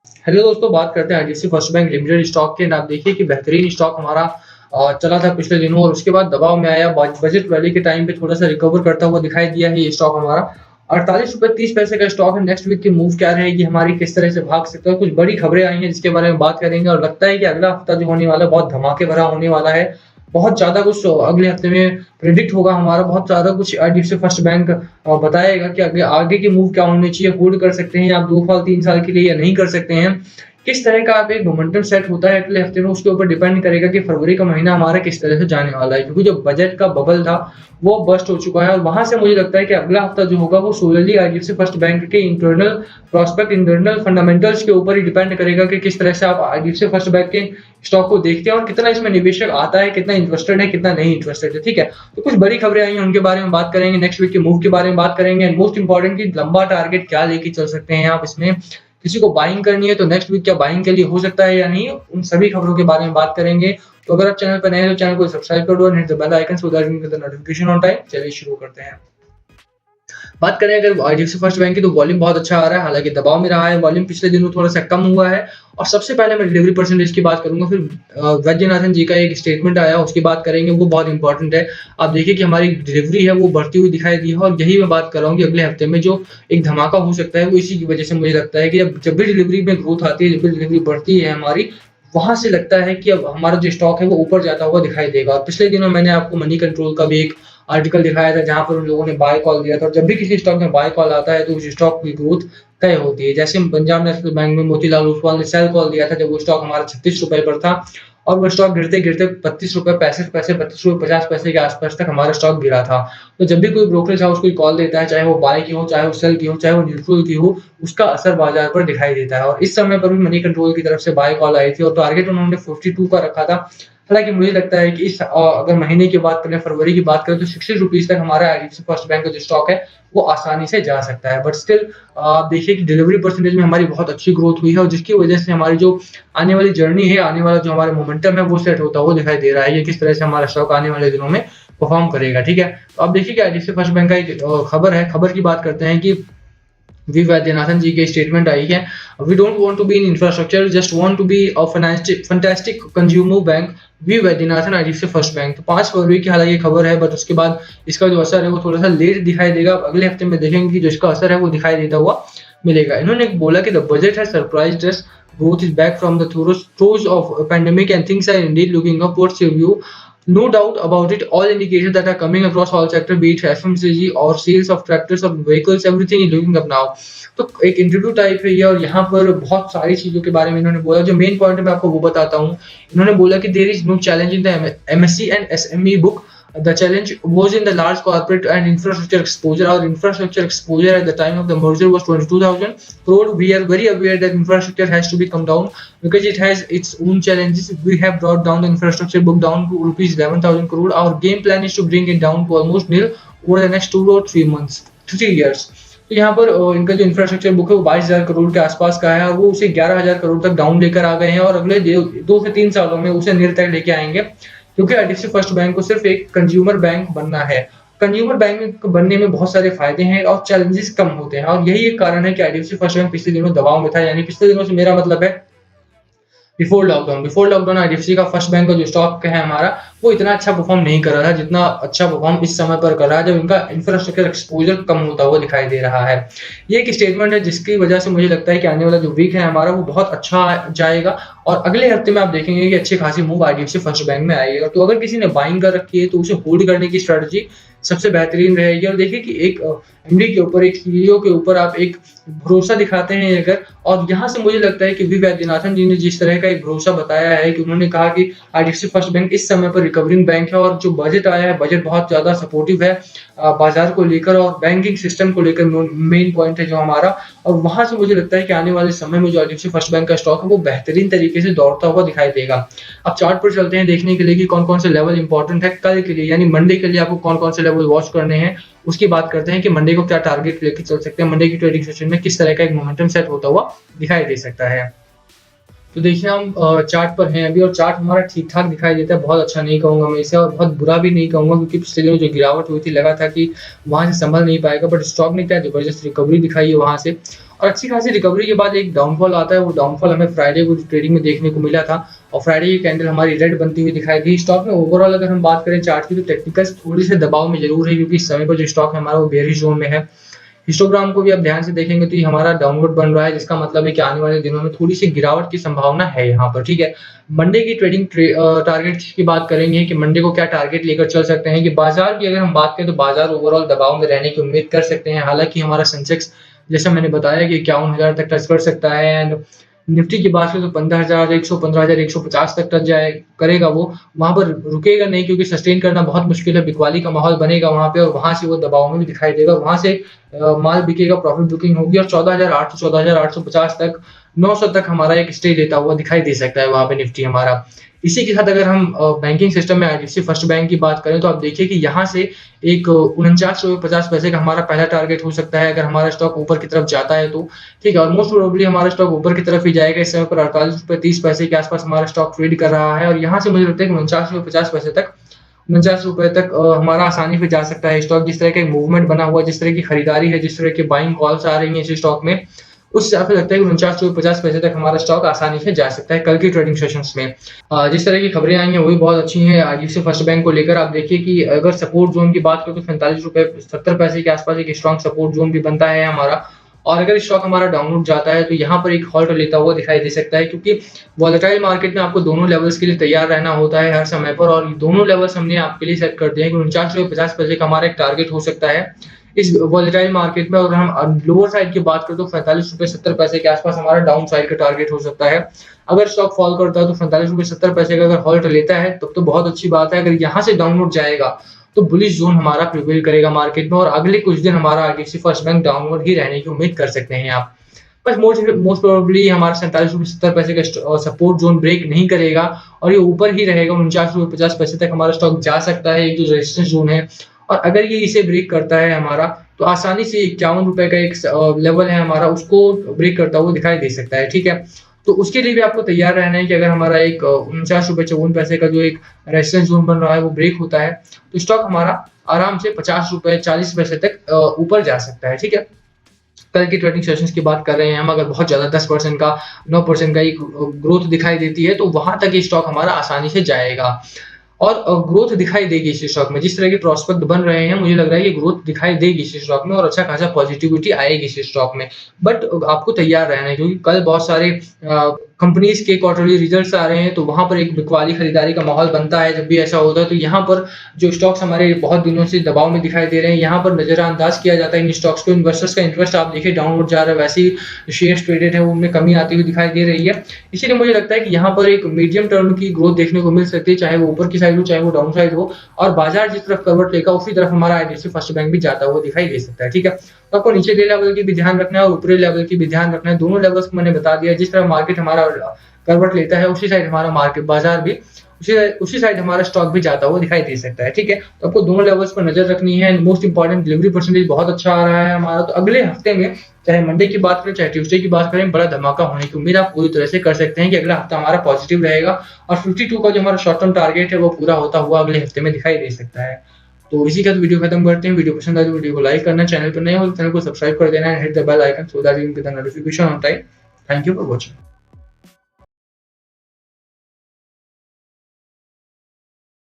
Hello दोस्तों, बात करते हैं IDFC first bank limited stock के। आप देखिए कि बेहतरीन स्टॉक हमारा चला था पिछले दिनों और उसके बाद दबाव में आया। बजट रैली के टाइम पे थोड़ा सा रिकवर करता हुआ दिखाई दिया है ये स्टॉक हमारा। 48 रुपये 30 पैसे का स्टॉक है। नेक्स्ट वीक की मूव क्या रहेगी हमारी, किस तरह से भाग सकता है, कुछ बड़ी खबरें आई हैं जिसके बारे में बात करेंगे। और लगता है कि अगला हफ्ता जो होने वाला है बहुत धमाके भरा होने वाला है। बहुत ज्यादा कुछ अगले हफ्ते में प्रिडिक्ट होगा हमारा। बहुत ज्यादा कुछ आईडीएफसी फर्स्ट बैंक बताएगा कि आगे आगे की मूव क्या होनी चाहिए। होल्ड कर सकते हैं आप 2 साल 3 साल के लिए या नहीं कर सकते हैं। किस तरह का आप एक मोमेंटम सेट होता है अगले हफ्ते में, उसके ऊपर डिपेंड करेगा कि फरवरी का महीना हमारा किस तरह से जाने वाला है। क्योंकि जो बजट का बबल था वो बस्ट हो चुका है और वहां से मुझे लगता है कि अगला हफ्ता जो होगा वो सोलरली आईडीएफसी फर्स्ट बैंक के इंटरनल प्रॉस्पेक्ट, इंटरनल फंडामेंटल्स के ऊपर ही डिपेंड करेगा कि किस तरह से आप आईडीएफसी फर्स्ट बैंक के स्टॉक को देखते हैं और कितना इसमें निवेशक आता है, कितना इंटरेस्टेड है, कितना नहीं इंटरेस्टेड है। ठीक है, तो कुछ बड़ी खबरें आई हैं उनके बारे में बात करेंगे। नेक्स्ट वीक के मूव के बारे में बात करेंगे एंड मोस्ट इंपॉर्टेंट की लंबा टारगेट क्या लेके चल सकते हैं आप इसमें। किसी को बाइंग करनी है तो नेक्स्ट वीक क्या बाइंग के लिए हो सकता है या नहीं, उन सभी खबरों के बारे में बात करेंगे। तो अगर आप चैनल पर नए हैं तो चैनल को सब्सक्राइब कर दो and hit the bell icon so that you get the notification on time. चलिए शुरू करते हैं। बात करें अगर आईडीएफसी फर्स्ट बैंक की तो वॉल्यूम बहुत अच्छा आ रहा है, हालांकि दबाव में रहा है। वॉल्यूम पिछले दिनों थोड़ा सा कम हुआ है। और सबसे पहले मैं डिलीवरी परसेंटेज की बात करूंगा, फिर वैद्यनाथन जी का एक स्टेटमेंट आया उसकी बात करेंगे, वो बहुत इंपॉर्टेंट है। आप देखिए कि हमारी डिलीवरी है वो बढ़ती हुई दिखाई दी है और यही मैं बात कर रहा हूँ कि अगले हफ्ते में जो एक धमाका हो सकता है वो इसी की वजह से मुझे लगता है कि जब भी डिलीवरी में ग्रोथ आती है, जब भी डिलीवरी बढ़ती है हमारी, वहां से लगता है कि अब हमारा जो स्टॉक है वो ऊपर जाता हुआ दिखाई देगा। और पिछले दिनों मैंने आपको मनी कंट्रोल का भी एक आर्टिकल दिखाया था जहां पर उन लोगों ने बाय कॉल दिया था। और जब भी किसी स्टॉक में बाय कॉल आता है तो उस स्टॉक की ग्रोथ तय होती है। जैसे पंजाब नेशनल बैंक में मोतीलाल ओसवाल ने सेल कॉल दिया था जब वो स्टॉक हमारा 36 रुपए पर था और वो स्टॉक गिरते गिरते 32 रुपए 65 पैसे 32 रुपए 50 पैसे के आसपास तक हमारा स्टॉक गिरा था। तो जब भी कोई ब्रोकरेज हाउस कोई कॉल देता है, चाहे वो बाय की हो, चाहे वो सेल की हो, चाहे वो न्यूट्रल की हो, उसका असर बाजार पर दिखाई देता है। और इस समय पर भी मनी कंट्रोल की तरफ से बाय कॉल आई थी और टारगेट उन्होंने 42 का रखा था। हालांकि मुझे लगता है कि इस अगर महीने की बात करें, फरवरी की बात करें, तो 60 रुपीज तक हमारा आईडीएफसी फर्स्ट बैंक का जो स्टॉक है वो आसानी से जा सकता है। बट स्टिल आप देखिए कि डिलीवरी परसेंटेज में हमारी बहुत अच्छी ग्रोथ हुई है और जिसकी वजह से हमारी जो आने वाली जर्नी है, आने वाला जो हमारा मोमेंटम है वो सेट होता हुआ दिखाई दे रहा है। ये किस तरह से हमारा स्टॉक आने वाले दिनों में परफॉर्म करेगा। ठीक है, तो आप देखिए कि आईडीएफसी फर्स्ट बैंक का एक खबर है। खबर की बात करते हैं कि वी वैद्यनाथन जी की स्टेटमेंट आई है, we don't want to be in infrastructure, just want to be a fantastic consumer bank, वी वैद्यनाथन आईडीएफसी फर्स्ट बैंक। तो 5 फरवरी की हालांकि खबर है, बट उसके बाद इसका जो असर है वो थोड़ा सा लेट दिखाई देगा। अगले हफ्ते में देखेंगे कि जो इसका असर है वो दिखाई देता हुआ मिलेगा। इन्होंने बोला कि द बजट है surprised us, growth is back from the throes of a pandemic and things are indeed looking up. What's your view? No doubt about it, all indications that are coming across all sector, be it FMCG or sales of tractors or vehicles, everything is looking up now. तो एक interview type है ये और यहाँ पर बहुत सारी चीजों के बारे में इन्होंने बोला। जो मेन पॉइंट है मैं आपको वो बताता हूँ। इन्होंने बोला कि there is no challenge in the MSC and SME book. The challenge was in the large corporate and infrastructure exposure. Our infrastructure exposure at the time of the merger was 22,000 crore. We are very aware that infrastructure has to be come down because it has its own challenges. We have brought down the infrastructure book down to rupees 11,000 crore. Our game plan is to bring it down to almost nil over the next 2 or 3 months, 3 years. तो यहाँ पर इनका जो infrastructure book है वो 22,000 करोड़ के आसपास का है और वो उसे 11,000 करोड़ तक डाउन लेकर आ गए हैं और अगले 2 से 3 सालों में उसे निर तक लेके आएंगे। क्योंकि आईडीएफसी फर्स्ट बैंक को सिर्फ एक कंज्यूमर बैंक बनना है। कंज्यूमर बैंक बनने में बहुत सारे फायदे हैं और चैलेंजेस कम होते हैं और यही एक कारण है कि आईडीएफसी फर्स्ट बैंक पिछले दिनों दबाव में था। यानी पिछले दिनों से मेरा मतलब है बिफोर लॉकडाउन आईडीएफसी का फर्स्ट बैंक का जो स्टॉक है हमारा वो इतना अच्छा परफॉर्म नहीं कर रहा था जितना अच्छा परफॉर्म इस समय पर कर रहा है जब इनका इंफ्रास्ट्रक्चर एक्सपोजर कम होता हुआ दिखाई दे रहा है। ये एक स्टेटमेंट है जिसकी वजह से मुझे लगता है कि आने वाला जो वीक है हमारा वो बहुत अच्छा जाएगा और अगले हफ्ते में आप देखेंगे कि अच्छी खासी मूव आईडीएफसी फर्स्ट बैंक में आएगा। तो अगर किसी ने बाइंग कर रखी है तो उसे होल्ड करने की स्ट्रेटजी सबसे बेहतरीन रहेगी। और देखिए कि एक एमडी के ऊपर, एक सीईओ के ऊपर आप एक भरोसा दिखाते हैं अगर, और यहाँ से मुझे लगता है कि वी वैद्यनाथन जी ने जिस तरह का एक भरोसा बताया है कि उन्होंने कहा कि आईडीएफसी फर्स्ट बैंक इस समय पर रिकवरिंग बैंक है और जो बजट आया है बजट बहुत ज्यादा सपोर्टिव है बाजार को लेकर और बैंकिंग सिस्टम को लेकर मेन पॉइंट है जो हमारा। और वहां से मुझे लगता है कि आने वाले समय में जो आईडीएफसी फर्स्ट बैंक का स्टॉक है वो बेहतरीन तरीके से दौड़ता हुआ दिखाई देगा। अब चार्ट पर चलते हैं देखने के लिए कि कौन कौन से लेवल इंपॉर्टेंट है कल के लिए, यानी मंडे के लिए आपको कौन कौन से लेवल वॉच करने हैं उसकी बात करते हैं कि मंडे को क्या टारगेट लेके चल सकते हैं, मंडे की ट्रेडिंग सेशन में किस तरह का एक मोमेंटम सेट होता हुआ दिखाई दे सकता है। तो देखिए हम चार्ट पर हैं अभी और चार्ट हमारा ठीक ठाक दिखाई देता है। बहुत अच्छा नहीं कहूंगा मैं इसे और बहुत बुरा भी नहीं कहूंगा क्योंकि पिछले दिनों जो गिरावट हुई थी लगा था कि वहां से संभल नहीं पाएगा, बट स्टॉक ने क्या जबरदस्त रिकवरी दिखाई है वहां से। और अच्छी खासी रिकवरी के बाद एक डाउनफॉल आता है। वो डाउनफॉल हमें फ्राइडे को ट्रेडिंग में देखने को मिला था और फ्राइडे की कैंडल हमारी रेड बनती हुई दिखाई दी। स्टॉक में ओवरऑल अगर हम बात करें चार्ट की, तो टेक्निकल्स थोड़ी से दबाव में जरूर है, क्योंकि इस समय पर जो स्टॉक है हमारा वो बेयरिश जोन में है। हिस्टोग्राम को भी आप ध्यान से देखेंगे तो ये हमारा डाउनवर्ड बन रहा है, जिसका मतलब है कि आने वाले दिनों में थोड़ी सी गिरावट की संभावना है यहाँ पर। ठीक है, मंडे की ट्रेडिंग टारगेट की बात करेंगे कि मंडे को क्या टारगेट लेकर चल सकते हैं। कि बाजार की अगर हम बात करें तो बाजार ओवरऑल दबाव में रहने की उम्मीद कर सकते हैं। हालांकि हमारा सेंसेक्स, जैसा मैंने बताया, कि 51,000 तक टच कर सकता है। एंड निफ्टी की बात करें तो 15,100 15,150 तक टच जाए करेगा। वो वहां पर रुकेगा नहीं, क्योंकि सस्टेन करना बहुत मुश्किल है। बिकवाली का माहौल बनेगा वहां पे और वहां से वो दबाव में भी दिखाई देगा। वहां से माल बिकेगा, प्रॉफिट बुकिंग होगी और 14,800 14,850 तक 900 तक हमारा एक स्टे लेता हुआ दिखाई दे सकता है वहां पे निफ्टी हमारा। इसी के साथ अगर हम बैंकिंग सिस्टम में आईडीएफसी फर्स्ट बैंक की बात करें तो आप देखिए कि यहाँ से एक 49 रुपये 50 पैसे का हमारा पहला टारगेट हो सकता है, अगर हमारा स्टॉक ऊपर की तरफ जाता है तो। ठीक है, और मोस्ट प्रोबेबली हमारा स्टॉक ऊपर की तरफ ही जाएगा। इस समय पर 48 रुपये 30 पैसे के आसपास हमारा स्टॉक ट्रेड कर रहा है और यहाँ से मुझे लगता है कि 49 रुपये 50 पैसे तक 49 रुपये तक हमारा आसानी से जा सकता है स्टॉक। जिस तरह का मूवमेंट बना हुआ है, जिस तरह की खरीदारी है, जिस तरह की बाइंग कॉल्स आ रही है इस स्टॉक में, उस हिसाब से लगता है कि 49 रुपये 50 पैसे तक हमारा स्टॉक आसानी से जा सकता है कल की ट्रेडिंग सेशंस में। जिस तरह की खबरें आई हैं वो भी बहुत अच्छी हैं आईडीएफसी फर्स्ट बैंक को लेकर। आप देखिए कि अगर सपोर्ट जोन की बात करें तो 45 रुपये 70 पैसे के आसपास एक स्ट्रॉन्ग सपोर्ट जोन भी बनता है हमारा। और अगर स्टॉक हमारा डाउनवर्ड जाता है तो यहाँ पर एक हॉल्ट लेता हुआ दिखाई दे सकता है, क्योंकि वॉलेटाइल मार्केट में आपको दोनों लेवल्स के लिए तैयार रहना होता है हर समय पर। और दोनों लेवल्स हमने आपके लिए सेट कर दिए हैं कि 49 रुपये 50 पैसे का हमारा एक टारगेट हो सकता है इस वॉलेटाइल मार्केट में। और हम लोअर साइड की बात करें तो 45 रुपये 70 पैसे के आसपास हमारा डाउन साइड का टारगेट हो सकता है। अगर स्टॉक फॉल करता है तो 45 रुपये 70 पैसे का अगर हॉल्ट लेता है तब तो बहुत अच्छी बात है। अगर यहाँ से डाउनवर्ड जाएगा तो बुलिश जोन हमारा प्रिवेल करेगा मार्केट में और अगले कुछ दिन हमारा आईडीएफसी फर्स्ट बैंक डाउनवर्ड ही रहने की उम्मीद कर सकते हैं आप। बस मोस्ट प्रोबेबली हमारा 47 रुपये 70 पैसे का सपोर्ट जोन ब्रेक नहीं करेगा और ये ऊपर ही रहेगा। 49 रुपये 50 पैसे तक हमारा स्टॉक जा सकता है, एक जो रेजिस्टेंस जोन है। और अगर ये इसे ब्रेक करता है हमारा तो आसानी से 51 रुपये का एक लेवल है हमारा, उसको ब्रेक करता हुआ दिखाई दे सकता है। ठीक है, तो उसके लिए भी आपको तैयार रहना है कि अगर हमारा एक 49 रुपये 54 पैसे का जो एक रेजिस्टेंस जोन बन रहा है वो ब्रेक होता है तो स्टॉक हमारा आराम से 50 रुपये 40 पैसे तक ऊपर जा सकता है। ठीक है, कल की ट्रेडिंग सेशंस की बात कर रहे हैं हम। अगर बहुत ज्यादा 10% का 9% का एक ग्रोथ दिखाई देती है तो वहां तक ये स्टॉक हमारा आसानी से जाएगा और ग्रोथ दिखाई देगी इस स्टॉक में। जिस तरह के प्रोस्पेक्ट बन रहे हैं मुझे लग रहा है कि ग्रोथ दिखाई देगी इस स्टॉक में और अच्छा खासा पॉजिटिविटी आएगी इस स्टॉक में। बट आपको तैयार रहना है, क्योंकि कल बहुत सारे कंपनीज के क्वार्टरली रिजल्ट्स आ रहे हैं तो वहां पर एक बिकवाली खरीदारी का माहौल बनता है। जब भी ऐसा होता है तो यहाँ पर जो स्टॉक्स हमारे बहुत दिनों से दबाव में दिखाई दे रहे हैं यहाँ पर नजरअंदाज किया जाता है इन स्टॉक्स को। इन्वेस्टर्स का इंटरेस्ट आप देखिए डाउनवर्ड जा रहा है, वैसे ही शेयर्स ट्रेडेड है उनमें कमी आती हुई दिखाई दे रही है। इसीलिए मुझे लगता है कि यहाँ पर एक मीडियम टर्म की ग्रोथ देखने को मिल सकती है, चाहे वो ऊपर की साइड हो चाहे वो डाउन साइड हो। और बाजार जिस तरफ करवट लेगा उसी तरफ हमारा आईडीएफसी फर्स्ट बैंक भी जाता हुआ दिखाई दे सकता है। ठीक है, तो आपको नीचे के लेवल की भी ध्यान रखना है और ऊपरी लेवल की भी ध्यान रखना है। दोनों लेवल्स को मैंने बता दिया। जिस तरह मार्केट हमारा करवट लेता है उसी साइड हमारा मार्केट बाजार भी उसी साइड हमारा स्टॉक भी जाता हुआ दिखाई दे सकता है। ठीक है, तो आपको दोनों लेवल्स पर नजर रखनी है। मोस्ट इंपॉर्टेंट डिलीवरी परसेंटेज बहुत अच्छा आ रहा है हमारा। तो अगले हफ्ते में चाहे मंडे की बात करें चाहे ट्यूसडे की बात करें, बड़ा धमाका होने की उम्मीद आप पूरी तरह से कर सकते हैं कि अगला हफ्ता हमारा पॉजिटिव रहेगा और 52 का जो हमारा शॉर्ट टर्म टारगेट है वो पूरा होता हुआ अगले हफ्ते में दिखाई दे सकता है। तो इसी के साथ वीडियो खत्म करते हैं। वीडियो पसंद आए तो वीडियो को लाइक करना, चैनल पर नए हो तो चैनल को सब्सक्राइब कर देना, hit the bell icon so that you will get the notification on time. Thank you for watching.